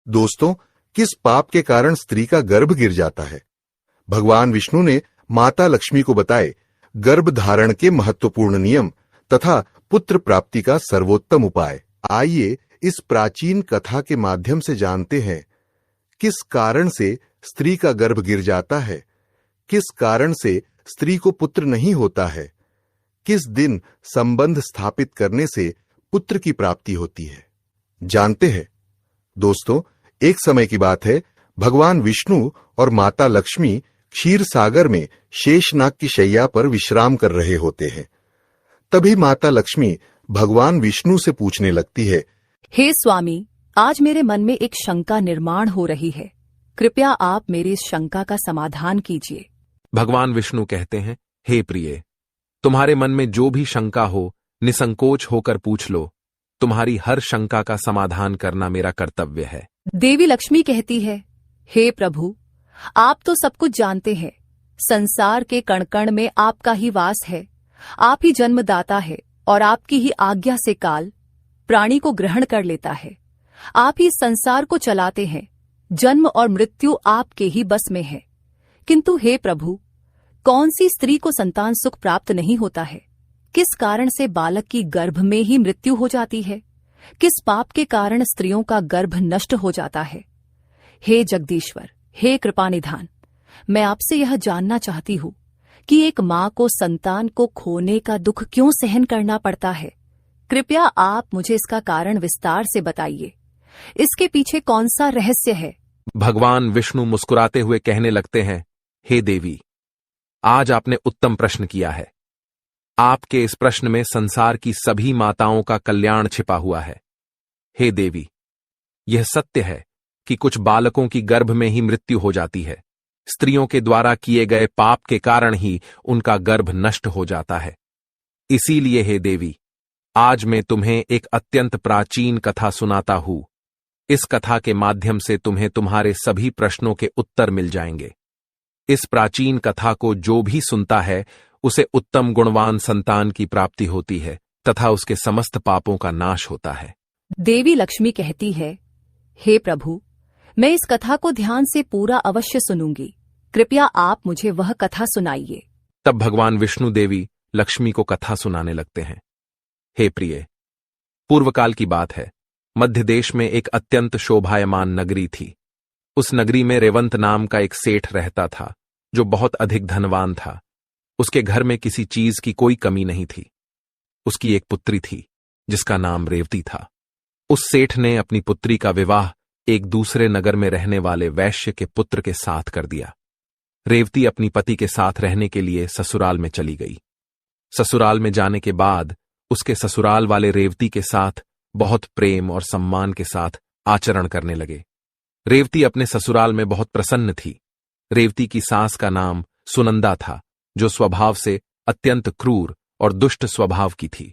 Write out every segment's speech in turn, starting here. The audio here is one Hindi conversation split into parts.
दोस्तों, किस पाप के कारण स्त्री का गर्भ गिर जाता है? भगवान विष्णु ने माता लक्ष्मी को बताए गर्भ धारण के महत्वपूर्ण नियम तथा पुत्र प्राप्ति का सर्वोत्तम उपाय। आइए इस प्राचीन कथा के माध्यम से जानते हैं किस कारण से स्त्री का गर्भ गिर जाता है, किस कारण से स्त्री को पुत्र नहीं होता है, किस दिन संबंध स्थापित करने से पुत्र की प्राप्ति होती है। जानते हैं दोस्तों, एक समय की बात है, भगवान विष्णु और माता लक्ष्मी क्षीर सागर में शेषनाग की शैया पर विश्राम कर रहे होते हैं। तभी माता लक्ष्मी भगवान विष्णु से पूछने लगती है, हे स्वामी, आज मेरे मन में एक शंका निर्माण हो रही है, कृपया आप मेरी इस शंका का समाधान कीजिए। भगवान विष्णु कहते हैं, हे प्रिय, तुम्हारे मन में जो भी शंका हो निसंकोच होकर पूछ लो। तुम्हारी हर शंका का समाधान करना मेरा कर्तव्य है। देवी लक्ष्मी कहती है, हे प्रभु, आप तो सब कुछ जानते हैं। संसार के कण कण में आपका ही वास है। आप ही जन्मदाता है और आपकी ही आज्ञा से काल प्राणी को ग्रहण कर लेता है। आप ही संसार को चलाते हैं। जन्म और मृत्यु आपके ही बस में है। किंतु हे प्रभु, कौन सी स्त्री को संतान सुख प्राप्त नहीं होता है? किस कारण से बालक की गर्भ में ही मृत्यु हो जाती है? किस पाप के कारण स्त्रियों का गर्भ नष्ट हो जाता है? हे जगदीश्वर, हे कृपानिधान, मैं आपसे यह जानना चाहती हूँ कि एक माँ को संतान को खोने का दुख क्यों सहन करना पड़ता है? कृपया आप मुझे इसका कारण विस्तार से बताइए। इसके पीछे कौन सा रहस्य है? भगवान विष्णु मुस्कुराते हुए कहने लगते हैं, हे देवी, आज आपने उत्तम प्रश्न किया है। आपके इस प्रश्न में संसार की सभी माताओं का कल्याण छिपा हुआ है। हे देवी, यह सत्य है कि कुछ बालकों की गर्भ में ही मृत्यु हो जाती है। स्त्रियों के द्वारा किए गए पाप के कारण ही उनका गर्भ नष्ट हो जाता है। इसीलिए हे देवी, आज मैं तुम्हें एक अत्यंत प्राचीन कथा सुनाता हूं। इस कथा के माध्यम से तुम्हें तुम्हारे सभी प्रश्नों के उत्तर मिल जाएंगे। इस प्राचीन कथा को जो भी सुनता है उसे उत्तम गुणवान संतान की प्राप्ति होती है तथा उसके समस्त पापों का नाश होता है। देवी लक्ष्मी कहती है, हे प्रभु, मैं इस कथा को ध्यान से पूरा अवश्य सुनूंगी। कृपया आप मुझे वह कथा सुनाइए। तब भगवान विष्णु देवी लक्ष्मी को कथा सुनाने लगते हैं। हे प्रिय, पूर्वकाल की बात है। मध्य देश में एक अत्यंत शोभायमान नगरी थी। उस नगरी में रेवंत नाम का एक सेठ रहता था, जो बहुत अधिक धनवान था। उसके घर में किसी चीज की कोई कमी नहीं थी। उसकी एक पुत्री थी जिसका नाम रेवती था। उस सेठ ने अपनी पुत्री का विवाह एक दूसरे नगर में रहने वाले वैश्य के पुत्र के साथ कर दिया। रेवती अपनी पति के साथ रहने के लिए ससुराल में चली गई। ससुराल में जाने के बाद उसके ससुराल वाले रेवती के साथ बहुत प्रेम और सम्मान के साथ आचरण करने लगे। रेवती अपने ससुराल में बहुत प्रसन्न थी। रेवती की सास का नाम सुनंदा था, जो स्वभाव से अत्यंत क्रूर और दुष्ट स्वभाव की थी।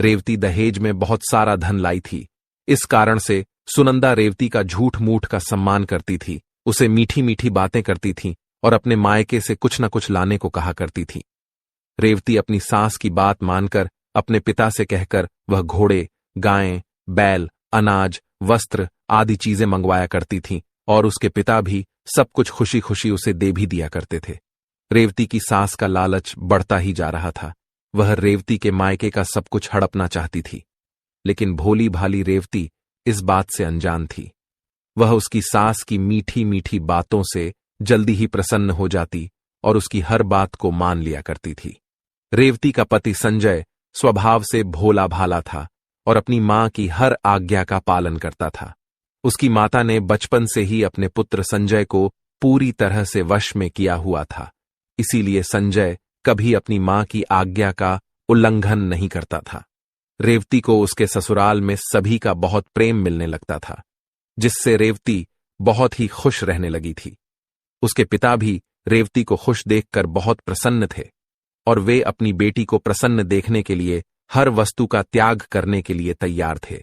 रेवती दहेज में बहुत सारा धन लाई थी। इस कारण से सुनंदा रेवती का झूठ मूठ का सम्मान करती थी, उसे मीठी मीठी बातें करती थी और अपने मायके से कुछ न कुछ लाने को कहा करती थी। रेवती अपनी सास की बात मानकर अपने पिता से कहकर वह घोड़े, गायें, बैल, अनाज, वस्त्र आदि चीजें मंगवाया करती थीं और उसके पिता भी सब कुछ खुशी खुशी उसे दे भी दिया करते थे। रेवती की सास का लालच बढ़ता ही जा रहा था। वह रेवती के मायके का सब कुछ हड़पना चाहती थी, लेकिन भोली भाली रेवती इस बात से अनजान थी। वह उसकी सास की मीठी मीठी बातों से जल्दी ही प्रसन्न हो जाती और उसकी हर बात को मान लिया करती थी। रेवती का पति संजय स्वभाव से भोला भाला था और अपनी मां की हर आज्ञा का पालन करता था। उसकी माता ने बचपन से ही अपने पुत्र संजय को पूरी तरह से वश में किया हुआ था। इसीलिए संजय कभी अपनी मां की आज्ञा का उल्लंघन नहीं करता था। रेवती को उसके ससुराल में सभी का बहुत प्रेम मिलने लगता था, जिससे रेवती बहुत ही खुश रहने लगी थी। उसके पिता भी रेवती को खुश देखकर बहुत प्रसन्न थे और वे अपनी बेटी को प्रसन्न देखने के लिए हर वस्तु का त्याग करने के लिए तैयार थे।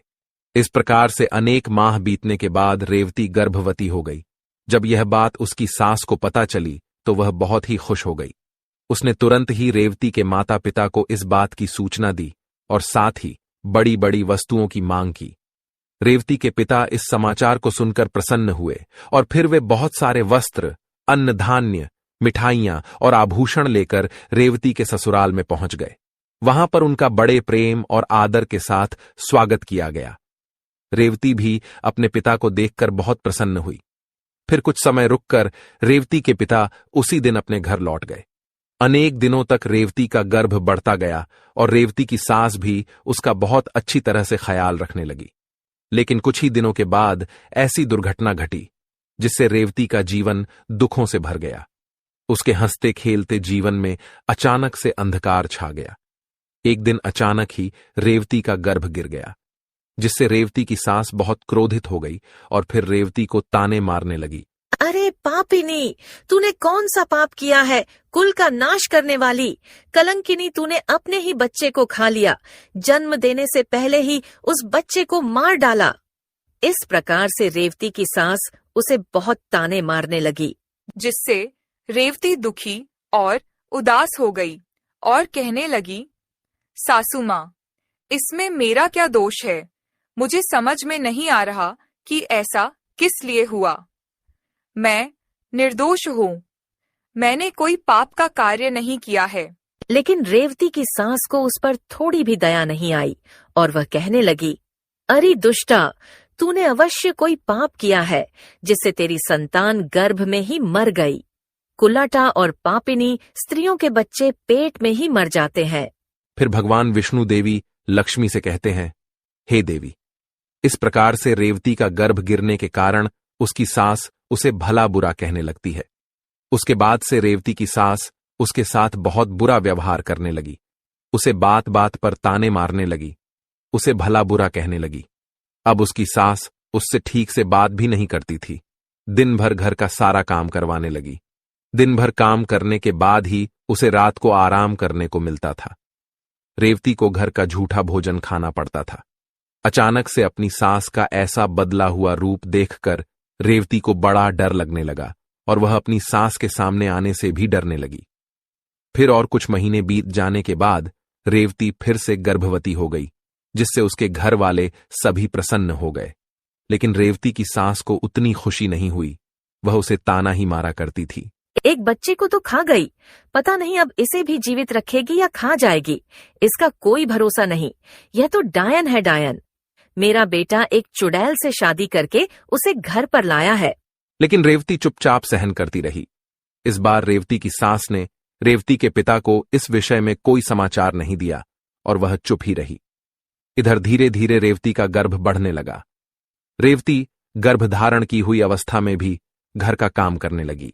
इस प्रकार से अनेक माह बीतने के बाद रेवती गर्भवती हो गई। जब यह बात उसकी सास को पता चली तो वह बहुत ही खुश हो गई। उसने तुरंत ही रेवती के माता पिता को इस बात की सूचना दी और साथ ही बड़ी बड़ी वस्तुओं की मांग की। रेवती के पिता इस समाचार को सुनकर प्रसन्न हुए और फिर वे बहुत सारे वस्त्र, अन्न धान्य, मिठाइयां और आभूषण लेकर रेवती के ससुराल में पहुंच गए। वहां पर उनका बड़े प्रेम और आदर के साथ स्वागत किया गया। रेवती भी अपने पिता को देखकर बहुत प्रसन्न हुई। फिर कुछ समय रुककर रेवती के पिता उसी दिन अपने घर लौट गए। अनेक दिनों तक रेवती का गर्भ बढ़ता गया और रेवती की सास भी उसका बहुत अच्छी तरह से ख्याल रखने लगी। लेकिन कुछ ही दिनों के बाद ऐसी दुर्घटना घटी जिससे रेवती का जीवन दुखों से भर गया। उसके हंसते खेलते जीवन में अचानक से अंधकार छा गया। एक दिन अचानक ही रेवती का गर्भ गिर गया, जिससे रेवती की सास बहुत क्रोधित हो गई और फिर रेवती को ताने मारने लगी। अरे पापिनी, तूने कौन सा पाप किया है? कुल का नाश करने वाली कलंकिनी, तूने अपने ही बच्चे को खा लिया। जन्म देने से पहले ही उस बच्चे को मार डाला। इस प्रकार से रेवती की सास उसे बहुत ताने मारने लगी, जिससे रेवती दुखी और उदास हो गई और कहने लगी, सासू माँ, इसमें मेरा क्या दोष है? मुझे समझ में नहीं आ रहा कि ऐसा किस लिए हुआ। मैं निर्दोष हूँ, मैंने कोई पाप का कार्य नहीं किया है। लेकिन रेवती की सास को उस पर थोड़ी भी दया नहीं आई और वह कहने लगी, अरे दुष्टा, तूने अवश्य कोई पाप किया है जिससे तेरी संतान गर्भ में ही मर गई। कुलाटा और पापिनी स्त्रियों के बच्चे पेट में ही मर जाते हैं। फिर भगवान विष्णु देवी लक्ष्मी से कहते हैं, हे देवी, इस प्रकार से रेवती का गर्भ गिरने के कारण उसकी सास उसे भला बुरा कहने लगती है। उसके बाद से रेवती की सास उसके साथ बहुत बुरा व्यवहार करने लगी, उसे बात बात पर ताने मारने लगी, उसे भला बुरा कहने लगी। अब उसकी सास उससे ठीक से बात भी नहीं करती थी। दिन भर घर का सारा काम करवाने लगी। दिन भर काम करने के बाद ही उसे रात को आराम करने को मिलता था। रेवती को घर का झूठा भोजन खाना पड़ता था। अचानक से अपनी सास का ऐसा बदला हुआ रूप देखकर रेवती को बड़ा डर लगने लगा और वह अपनी सास के सामने आने से भी डरने लगी। फिर और कुछ महीने बीत जाने के बाद रेवती फिर से गर्भवती हो गई, जिससे उसके घर वाले सभी प्रसन्न हो गए। लेकिन रेवती की सास को उतनी खुशी नहीं हुई, वह उसे ताना ही मारा करती थी। एक बच्चे को तो खा गई, पता नहीं अब इसे भी जीवित रखेगी या खा जाएगी। इसका कोई भरोसा नहीं। यह तो डायन है, डायन। मेरा बेटा एक चुड़ैल से शादी करके उसे घर पर लाया है। लेकिन रेवती चुपचाप सहन करती रही। इस बार रेवती की सास ने रेवती के पिता को इस विषय में कोई समाचार नहीं दिया और वह चुप ही रही। इधर धीरे धीरे रेवती का गर्भ बढ़ने लगा। रेवती गर्भधारण की हुई अवस्था में भी घर का काम करने लगी।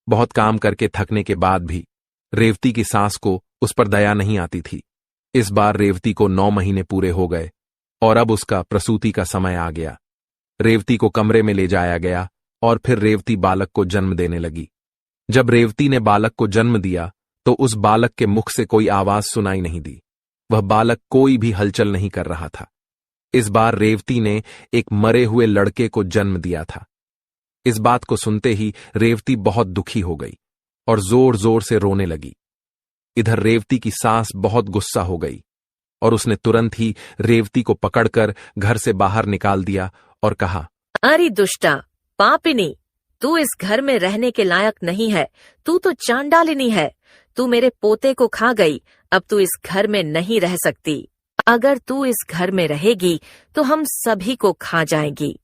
बहुत काम करके थकने के बाद भी रेवती की सास को उस पर दया नहीं आती थी। इस बार रेवती को 9 महीने पूरे हो गए और अब उसका प्रसूति का समय आ गया। रेवती को कमरे में ले जाया गया और फिर रेवती बालक को जन्म देने लगी। जब रेवती ने बालक को जन्म दिया तो उस बालक के मुख से कोई आवाज सुनाई नहीं दी। वह बालक कोई भी हलचल नहीं कर रहा था। इस बार रेवती ने एक मरे हुए लड़के को जन्म दिया था। इस बात को सुनते ही रेवती बहुत दुखी हो गई और जोर जोर से रोने लगी। इधर रेवती की सास बहुत गुस्सा हो गई और उसने तुरंत ही रेवती को पकड़कर घर से बाहर निकाल दिया और कहा, अरे दुष्टा, पापिनी, तू इस घर में रहने के लायक नहीं है। तू तो चांडालिनी है। तू मेरे पोते को खा गई। अब तू इस घर में नहीं रह सकती। अगर तू इस घर में रहेगी तो हम सभी को खा जाएगी।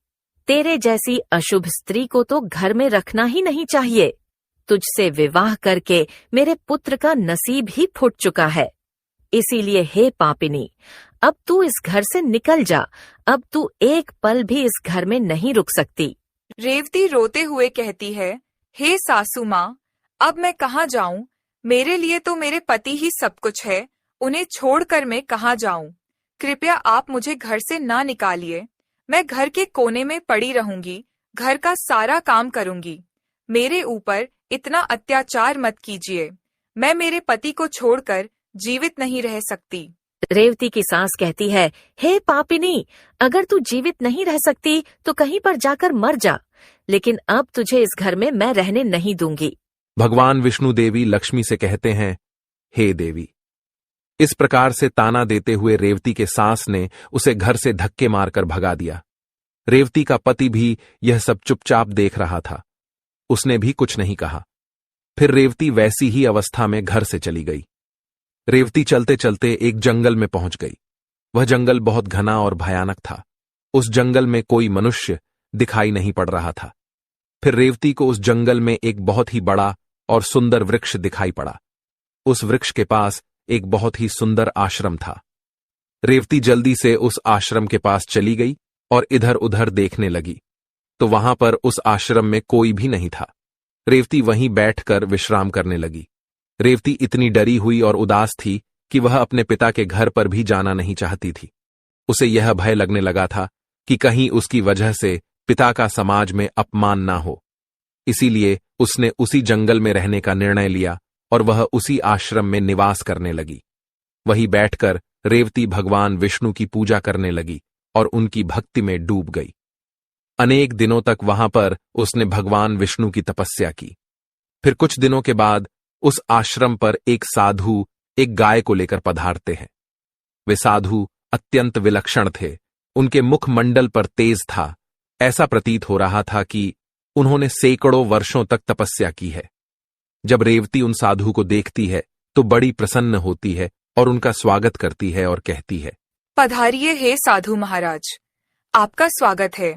तेरे जैसी अशुभ स्त्री को तो घर में रखना ही नहीं चाहिए। तुझसे विवाह करके मेरे पुत्र का नसीब ही फूट चुका है। इसीलिए हे पापिनी, अब तू इस घर से निकल जा। अब तू एक पल भी इस घर में नहीं रुक सकती। रेवती रोते हुए कहती है, हे सासू माँ, अब मैं कहाँ जाऊं? मेरे लिए तो मेरे पति ही सब कुछ है। उन्हें छोड़कर मैं कहाँ जाऊं? कृपया आप मुझे घर से ना निकालिए। मैं घर के कोने में पड़ी रहूंगी, घर का सारा काम करूंगी। मेरे ऊपर इतना अत्याचार मत कीजिए। मैं मेरे पति को छोड़कर जीवित नहीं रह सकती। रेवती की सास कहती है, हे पापिनी, अगर तू जीवित नहीं रह सकती तो कहीं पर जाकर मर जा, लेकिन अब तुझे इस घर में मैं रहने नहीं दूंगी। भगवान विष्णु देवी लक्ष्मी से कहते हैं, हे देवी, इस प्रकार से ताना देते हुए रेवती के सास ने उसे घर से धक्के मारकर भगा दिया। रेवती का पति भी यह सब चुपचाप देख रहा था। उसने भी कुछ नहीं कहा। फिर रेवती वैसी ही अवस्था में घर से चली गई। रेवती चलते चलते एक जंगल में पहुंच गई। वह जंगल बहुत घना और भयानक था। उस जंगल में कोई मनुष्य दिखाई नहीं पड़ रहा था। फिर रेवती को उस जंगल में एक बहुत ही बड़ा और सुंदर वृक्ष दिखाई पड़ा। उस वृक्ष के पास एक बहुत ही सुंदर आश्रम था। रेवती जल्दी से उस आश्रम के पास चली गई और इधर उधर देखने लगी, तो वहां पर उस आश्रम में कोई भी नहीं था। रेवती वहीं बैठकर विश्राम करने लगी। रेवती इतनी डरी हुई और उदास थी कि वह अपने पिता के घर पर भी जाना नहीं चाहती थी। उसे यह भय लगने लगा था कि कहीं उसकी वजह से पिता का समाज में अपमान ना हो। इसीलिए उसने उसी जंगल में रहने का निर्णय लिया और वह उसी आश्रम में निवास करने लगी। वहीं बैठकर रेवती भगवान विष्णु की पूजा करने लगी और उनकी भक्ति में डूब गई। अनेक दिनों तक वहां पर उसने भगवान विष्णु की तपस्या की। फिर कुछ दिनों के बाद उस आश्रम पर एक साधु एक गाय को लेकर पधारते हैं। वे साधु अत्यंत विलक्षण थे। उनके मुखमंडल पर तेज था। ऐसा प्रतीत हो रहा था कि उन्होंने सैकड़ों वर्षों तक तपस्या की है। जब रेवती उन साधु को देखती है तो बड़ी प्रसन्न होती है और उनका स्वागत करती है और कहती है, पधारिए हे साधु महाराज, आपका स्वागत है।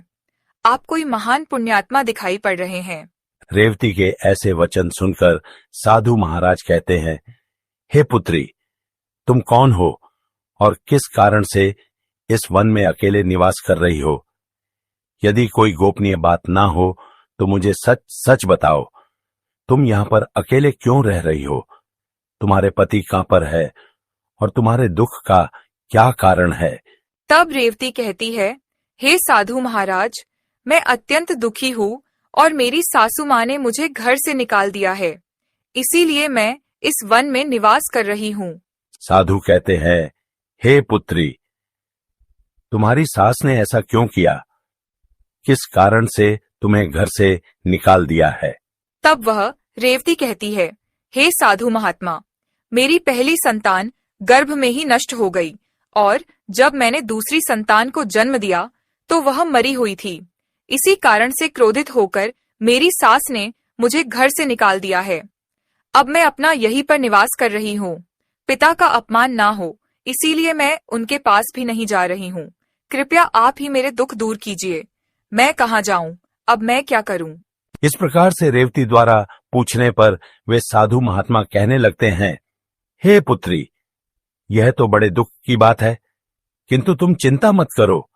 आप कोई महान पुण्यात्मा दिखाई पड़ रहे हैं। रेवती के ऐसे वचन सुनकर साधु महाराज कहते हैं, हे पुत्री, तुम कौन हो और किस कारण से इस वन में अकेले निवास कर रही हो? यदि कोई गोपनीय बात ना हो तो मुझे सच सच बताओ। तुम यहाँ पर अकेले क्यों रह रही हो? तुम्हारे पति कहाँ पर है और तुम्हारे दुख का क्या कारण है? तब रेवती कहती है, हे साधु महाराज, मैं अत्यंत दुखी हूँ और मेरी सासू माँ ने मुझे घर से निकाल दिया है। इसीलिए मैं इस वन में निवास कर रही हूँ। साधु कहते हैं, हे पुत्री, तुम्हारी सास ने ऐसा क्यों किया? किस कारण से तुम्हें घर से निकाल दिया है? तब वह रेवती कहती है, हे साधु महात्मा, मेरी पहली संतान गर्भ में ही नष्ट हो गई और जब मैंने दूसरी संतान को जन्म दिया तो वह मरी हुई थी। इसी कारण से क्रोधित होकर मेरी सास ने मुझे घर से निकाल दिया है। अब मैं अपना यहीं पर निवास कर रही हूँ। पिता का अपमान ना हो, इसीलिए मैं उनके पास भी नहीं जा रही हूँ। कृपया आप ही मेरे दुख दूर कीजिए। मैं कहाँ जाऊँ? अब मैं क्या करूँ? इस प्रकार से रेवती द्वारा पूछने पर वे साधु महात्मा कहने लगते हैं, हे पुत्री, यह तो बड़े दुख की बात है, किंतु तुम चिंता मत करो।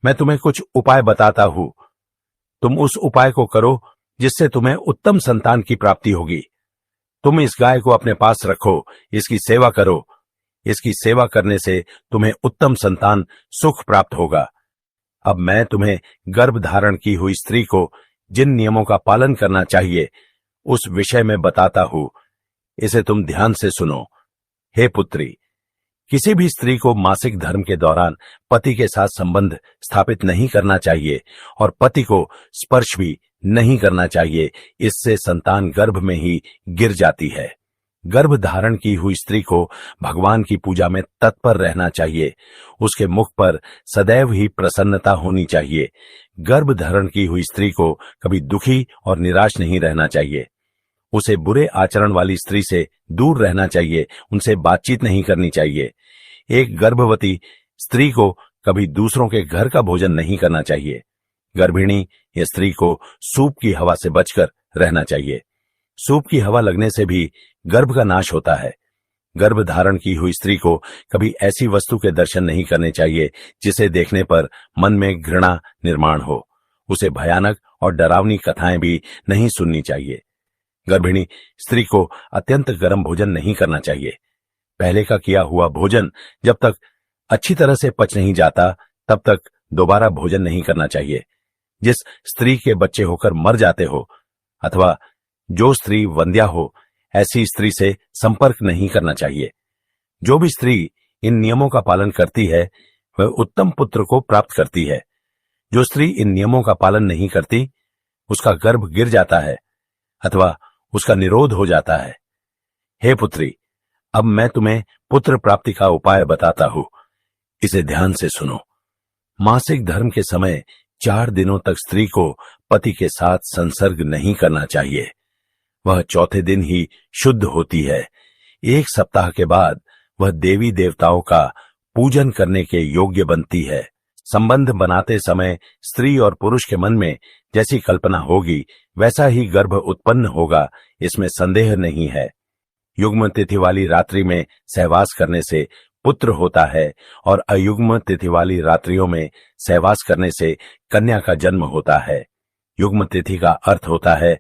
मैं तुम्हें कुछ उपाय बताता हूं। तुम उस उपाय को करो जिससे तुम्हें उत्तम संतान की प्राप्ति होगी। तुम इस गाय को अपने पास रखो, इसकी सेवा करो। इसकी सेवा करने से तुम्हें उत्तम संतान सुख प्राप्त होगा। अब मैं तुम्हें गर्भ धारण की हुई स्त्री को जिन नियमों का पालन करना चाहिए उस विषय में बताता हूं। इसे तुम ध्यान से सुनो। हे पुत्री, किसी भी स्त्री को मासिक धर्म के दौरान पति के साथ संबंध स्थापित नहीं करना चाहिए और पति को स्पर्श भी नहीं करना चाहिए। इससे संतान गर्भ में ही गिर जाती है। गर्भ धारण की हुई स्त्री को भगवान की पूजा में तत्पर रहना चाहिए। उसके मुख पर सदैव ही प्रसन्नता होनी चाहिए। गर्भ धारण की हुई स्त्री को कभी दुखी और निराश नहीं रहना चाहिए। उसे बुरे आचरण वाली स्त्री से दूर रहना चाहिए। उनसे बातचीत नहीं करनी चाहिए। एक गर्भवती स्त्री को कभी दूसरों के घर का भोजन नहीं करना चाहिए। गर्भिणी या स्त्री को सूप की हवा से बचकर रहना चाहिए। सूप की हवा लगने से भी गर्भ का नाश होता है। गर्भ धारण की हुई स्त्री को कभी ऐसी वस्तु के दर्शन नहीं करने चाहिए जिसे देखने पर मन में घृणा निर्माण हो। उसे भयानक और डरावनी कथाएं भी नहीं सुननी चाहिए। गर्भिणी स्त्री को अत्यंत गर्म भोजन नहीं करना चाहिए। पहले का किया हुआ भोजन जब तक अच्छी तरह से पच नहीं जाता तब तक दोबारा भोजन नहीं करना चाहिए। जिस स्त्री के बच्चे होकर मर जाते हो अथवा जो स्त्री वंध्या हो, ऐसी स्त्री से संपर्क नहीं करना चाहिए। जो भी स्त्री इन नियमों का पालन करती है वह उत्तम पुत्र को प्राप्त करती है। जो स्त्री इन नियमों का पालन नहीं करती उसका गर्भ गिर जाता है अथवा उसका निरोध हो जाता है। हे पुत्री, अब मैं तुम्हें पुत्र प्राप्ति का उपाय बताता हूं, इसे ध्यान से सुनो। मासिक धर्म के समय 4 दिनों तक स्त्री को पति के साथ संसर्ग नहीं करना चाहिए। वह चौथे दिन ही शुद्ध होती है। 1 सप्ताह के बाद वह देवी देवताओं का पूजन करने के योग्य बनती है। संबंध बनाते समय स्त्री और पुरुष के मन में जैसी कल्पना होगी वैसा ही गर्भ उत्पन्न होगा, इसमें संदेह नहीं है। युग्म तिथि वाली रात्रि में सहवास करने से पुत्र होता है और अयुग्म तिथि वाली रात्रियों में सहवास करने से कन्या का जन्म होता है। युग्म तिथि का अर्थ होता है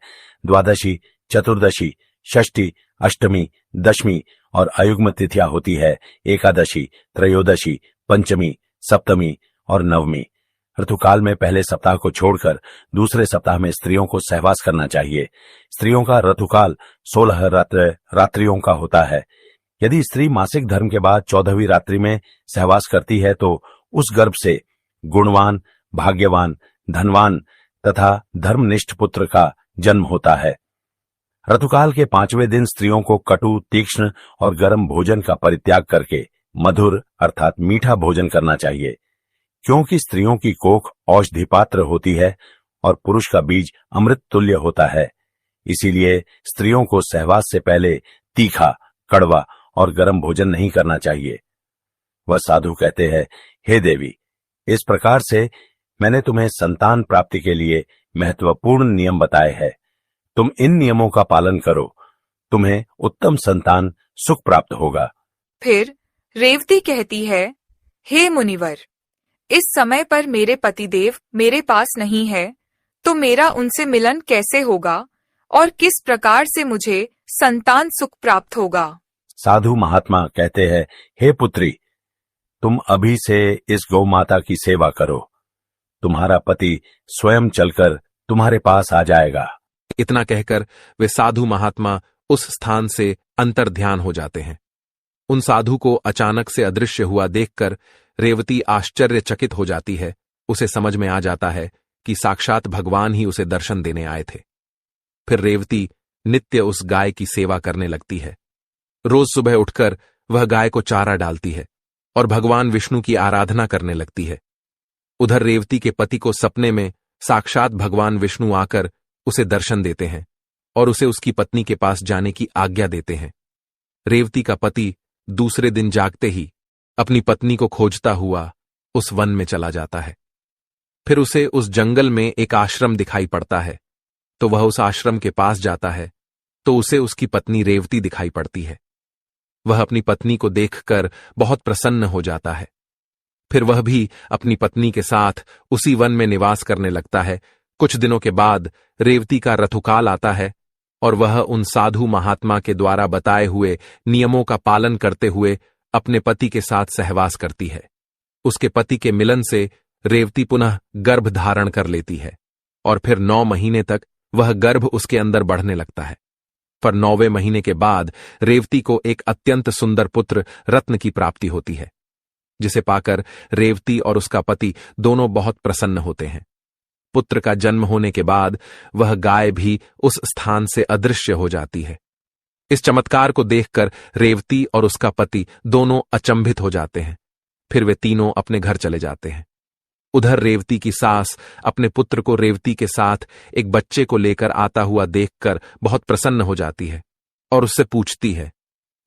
द्वादशी, चतुर्दशी, षष्ठी, अष्टमी, दशमी, और अयुग्म तिथियां होती है एकादशी, त्रयोदशी, पंचमी, सप्तमी और नवमी। ऋतुकाल में पहले सप्ताह को छोड़कर दूसरे सप्ताह में स्त्रियों को सहवास करना चाहिए। स्त्रियों का ऋतुकाल 16 रात्रियों का होता है। यदि स्त्री मासिक धर्म के बाद 14वीं रात्रि में सहवास करती है तो उस गर्भ से गुणवान, भाग्यवान, धनवान तथा धर्मनिष्ठ पुत्र का जन्म होता है। ऋतुकाल के 5वें दिन स्त्रियों को कटु, तीक्ष्ण और गर्म भोजन का परित्याग करके मधुर अर्थात मीठा भोजन करना चाहिए, क्योंकि स्त्रियों की कोख औषधि पात्र होती है और पुरुष का बीज अमृत तुल्य होता है। इसीलिए स्त्रियों को सहवास से पहले तीखा, कड़वा और गर्म भोजन नहीं करना चाहिए। वह साधु कहते हैं, हे देवी, इस प्रकार से मैंने तुम्हें संतान प्राप्ति के लिए महत्वपूर्ण नियम बताए हैं। तुम इन नियमों का पालन करो, तुम्हें उत्तम संतान सुख प्राप्त होगा। फिर रेवती कहती है, हे मुनिवर, इस समय पर मेरे पतिदेव मेरे पास नहीं है, तो मेरा उनसे मिलन कैसे होगा और किस प्रकार से मुझे संतान सुख प्राप्त होगा? साधु महात्मा कहते हैं, हे पुत्री, तुम अभी से इस गौ माता की सेवा करो, तुम्हारा पति स्वयं चलकर तुम्हारे पास आ जाएगा। इतना कहकर वे साधु महात्मा उस स्थान से अंतर्ध्यान हो जाते हैं। उन साधु को अचानक से अदृश्य हुआ देखकर रेवती आश्चर्यचकित हो जाती है। उसे समझ में आ जाता है कि साक्षात भगवान ही उसे दर्शन देने आए थे। फिर रेवती नित्य उस गाय की सेवा करने लगती है। रोज सुबह उठकर वह गाय को चारा डालती है और भगवान विष्णु की आराधना करने लगती है। उधर रेवती के पति को सपने में साक्षात भगवान विष्णु आकर उसे दर्शन देते हैं और उसे उसकी पत्नी के पास जाने की आज्ञा देते हैं। रेवती का पति दूसरे दिन जागते ही अपनी पत्नी को खोजता हुआ उस वन में चला जाता है। फिर उसे उस जंगल में एक आश्रम दिखाई पड़ता है, तो वह उस आश्रम के पास जाता है तो उसे उसकी पत्नी रेवती दिखाई पड़ती है। वह अपनी पत्नी को देखकर बहुत प्रसन्न हो जाता है। फिर वह भी अपनी पत्नी के साथ उसी वन में निवास करने लगता है। कुछ दिनों के बाद रेवती का ऋतुकाल आता है और वह उन साधु महात्मा के द्वारा बताए हुए नियमों का पालन करते हुए अपने पति के साथ सहवास करती है। उसके पति के मिलन से रेवती पुनः गर्भ धारण कर लेती है और फिर 9 महीने तक वह गर्भ उसके अंदर बढ़ने लगता है। पर 9वें महीने के बाद रेवती को एक अत्यंत सुंदर पुत्र रत्न की प्राप्ति होती है, जिसे पाकर रेवती और उसका पति दोनों बहुत प्रसन्न होते हैं। पुत्र का जन्म होने के बाद वह गाय भी उस स्थान से अदृश्य हो जाती है। इस चमत्कार को देखकर रेवती और उसका पति दोनों अचंभित हो जाते हैं। फिर वे तीनों अपने घर चले जाते हैं। उधर रेवती की सास अपने पुत्र को रेवती के साथ एक बच्चे को लेकर आता हुआ देखकर बहुत प्रसन्न हो जाती है और उससे पूछती है,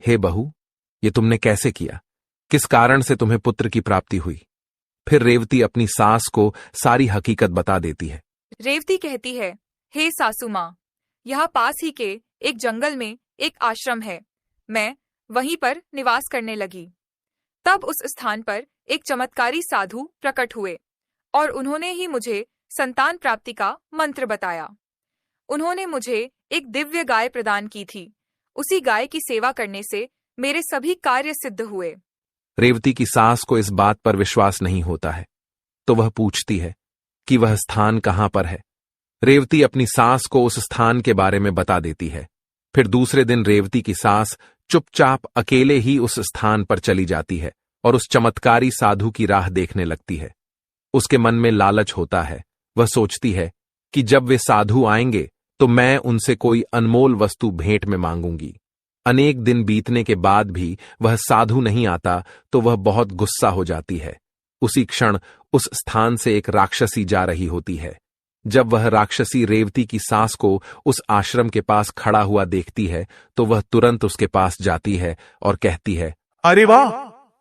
हे बहू, ये तुमने कैसे किया? किस कारण से तुम्हें पुत्र की प्राप्ति हुई? फिर रेवती अपनी सास को सारी हकीकत बता देती है। रेवती कहती है, हे सासू माँ, यहाँ पास ही के एक जंगल में एक आश्रम है। मैं वहीं पर निवास करने लगी। तब उस स्थान पर एक चमत्कारी साधु प्रकट हुए और उन्होंने ही मुझे संतान प्राप्ति का मंत्र बताया। उन्होंने मुझे एक दिव्य गाय प्रदान की थी। उसी गाय की सेवा करने से मेरे सभी कार्य सिद्ध हुए। रेवती की सास को इस बात पर विश्वास नहीं होता है, तो वह पूछती है कि वह स्थान कहां पर है। रेवती अपनी सास को उस स्थान के बारे में बता देती है। फिर दूसरे दिन रेवती की सास चुपचाप अकेले ही उस स्थान पर चली जाती है और उस चमत्कारी साधु की राह देखने लगती है। उसके मन में लालच होता है। वह सोचती है कि जब वे साधु आएंगे तो मैं उनसे कोई अनमोल वस्तु भेंट में मांगूंगी अनेक दिन बीतने के बाद भी वह साधु नहीं आता तो वह बहुत गुस्सा हो जाती है। उसी क्षण उस स्थान से एक राक्षसी जा रही होती है। जब वह राक्षसी रेवती की सास को उस आश्रम के पास खड़ा हुआ देखती है तो वह तुरंत उसके पास जाती है और कहती है, अरे वाह,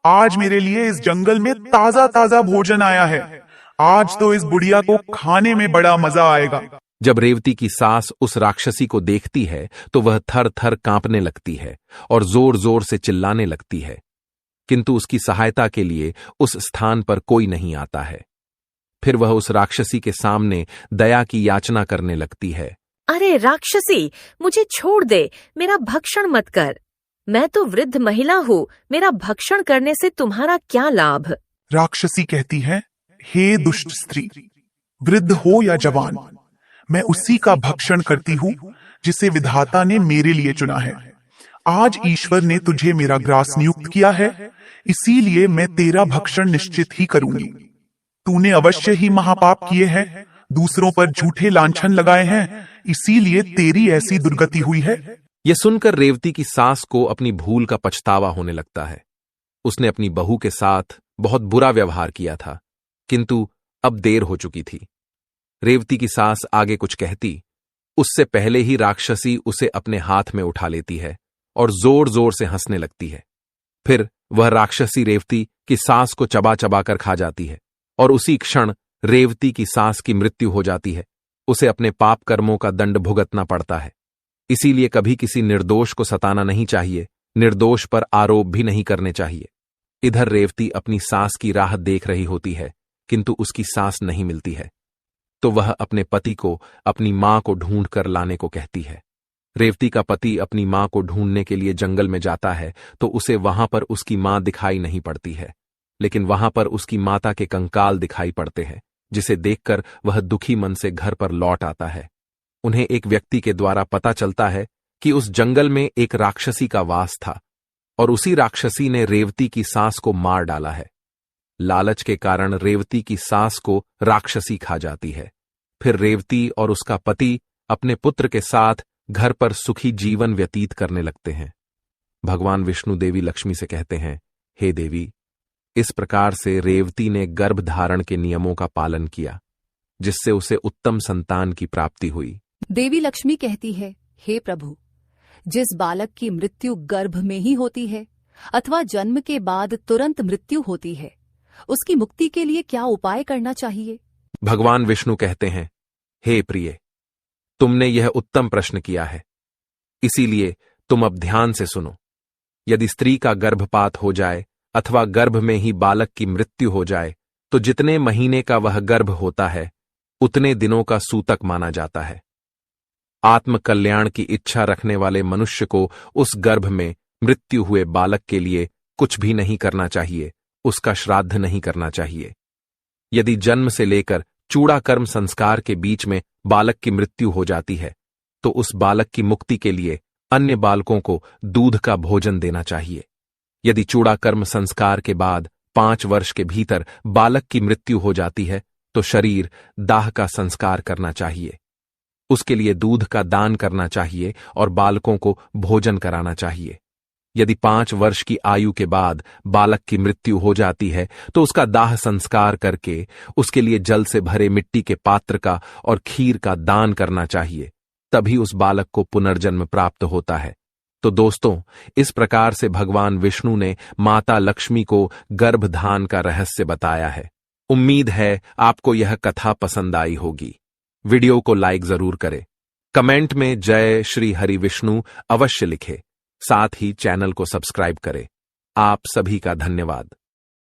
आज मेरे लिए इस जंगल में ताजा ताजा भोजन आया है। आज तो इस बुढ़िया को खाने में बड़ा मजा आएगा। जब रेवती की सास उस राक्षसी को देखती है तो वह थर थर कांपने लगती है और जोर जोर से चिल्लाने लगती है, किंतु उसकी सहायता के लिए उस स्थान पर कोई नहीं आता है। फिर वह उस राक्षसी के सामने दया की याचना करने लगती है। अरे राक्षसी, मुझे छोड़ दे, मेरा भक्षण मत कर। मैं तो वृद्ध महिला हूँ, मेरा भक्षण करने से तुम्हारा क्या लाभ? राक्षसी कहती है, हे दुष्ट स्त्री, वृद्ध हो या जवान, मैं उसी का भक्षण करती हूँ जिसे विधाता ने मेरे लिए चुना है। आज ईश्वर ने तुझे मेरा ग्रास नियुक्त किया है, इसीलिए मैं तेरा भक्षण निश्चित ही करूंगी। तूने अवश्य ही महापाप किए हैं, दूसरों पर झूठे लांछन लगाए हैं, इसीलिए तेरी ऐसी दुर्गति हुई है। यह सुनकर रेवती की सास को अपनी भूल का पछतावा होने लगता है। उसने अपनी बहू के साथ बहुत बुरा व्यवहार किया था, किंतु अब देर हो चुकी थी। रेवती की सास आगे कुछ कहती, उससे पहले ही राक्षसी उसे अपने हाथ में उठा लेती है और जोर जोर से हंसने लगती है। फिर वह राक्षसी रेवती की सास को चबा चबा कर खा जाती है और उसी क्षण रेवती की सास की मृत्यु हो जाती है। उसे अपने पाप कर्मों का दंड भुगतना पड़ता है। इसीलिए कभी किसी निर्दोष को सताना नहीं चाहिए, निर्दोष पर आरोप भी नहीं करने चाहिए। इधर रेवती अपनी सास की राह देख रही होती है, किंतु उसकी सास नहीं मिलती है, तो वह अपने पति को अपनी मां को ढूंढ कर लाने को कहती है। रेवती का पति अपनी मां को ढूंढने के लिए जंगल में जाता है तो उसे वहां पर उसकी मां दिखाई नहीं पड़ती है, लेकिन वहां पर उसकी माता के कंकाल दिखाई पड़ते हैं, जिसे देखकर वह दुखी मन से घर पर लौट आता है। उन्हें एक व्यक्ति के द्वारा पता चलता है कि उस जंगल में एक राक्षसी का वास था और उसी राक्षसी ने रेवती की सास को मार डाला है। लालच के कारण रेवती की सास को राक्षसी खा जाती है। फिर रेवती और उसका पति अपने पुत्र के साथ घर पर सुखी जीवन व्यतीत करने लगते हैं। भगवान विष्णु देवी लक्ष्मी से कहते हैं, हे देवी, इस प्रकार से रेवती ने गर्भ धारण के नियमों का पालन किया, जिससे उसे उत्तम संतान की प्राप्ति हुई। देवी लक्ष्मी कहती है, हे प्रभु, जिस बालक की मृत्यु गर्भ में ही होती है अथवा जन्म के बाद तुरंत मृत्यु होती है, उसकी मुक्ति के लिए क्या उपाय करना चाहिए? भगवान विष्णु कहते हैं, हे प्रिय, तुमने यह उत्तम प्रश्न किया है, इसीलिए तुम अब ध्यान से सुनो। यदि स्त्री का गर्भपात हो जाए अथवा गर्भ में ही बालक की मृत्यु हो जाए तो जितने महीने का वह गर्भ होता है उतने दिनों का सूतक माना जाता है। आत्म कल्याण की इच्छा रखने वाले मनुष्य को उस गर्भ में मृत्यु हुए बालक के लिए कुछ भी नहीं करना चाहिए, उसका श्राद्ध नहीं करना चाहिए। यदि जन्म से लेकर चूड़ा कर्म संस्कार के बीच में बालक की मृत्यु हो जाती है तो उस बालक की मुक्ति के लिए अन्य बालकों को दूध का भोजन देना चाहिए। यदि चूड़ा कर्म संस्कार के बाद 5 वर्ष के भीतर बालक की मृत्यु हो जाती है तो शरीर दाह का संस्कार करना चाहिए, उसके लिए दूध का दान करना चाहिए और बालकों को भोजन कराना चाहिए। यदि 5 वर्ष की आयु के बाद बालक की मृत्यु हो जाती है तो उसका दाह संस्कार करके उसके लिए जल से भरे मिट्टी के पात्र का और खीर का दान करना चाहिए, तभी उस बालक को पुनर्जन्म प्राप्त होता है। तो दोस्तों, इस प्रकार से भगवान विष्णु ने माता लक्ष्मी को गर्भधान का रहस्य बताया है। उम्मीद है आपको यह कथा पसंद आई होगी। वीडियो को लाइक जरूर करें, कमेंट में जय श्री हरि विष्णु अवश्य लिखें, साथ ही चैनल को सब्सक्राइब करें। आप सभी का धन्यवाद।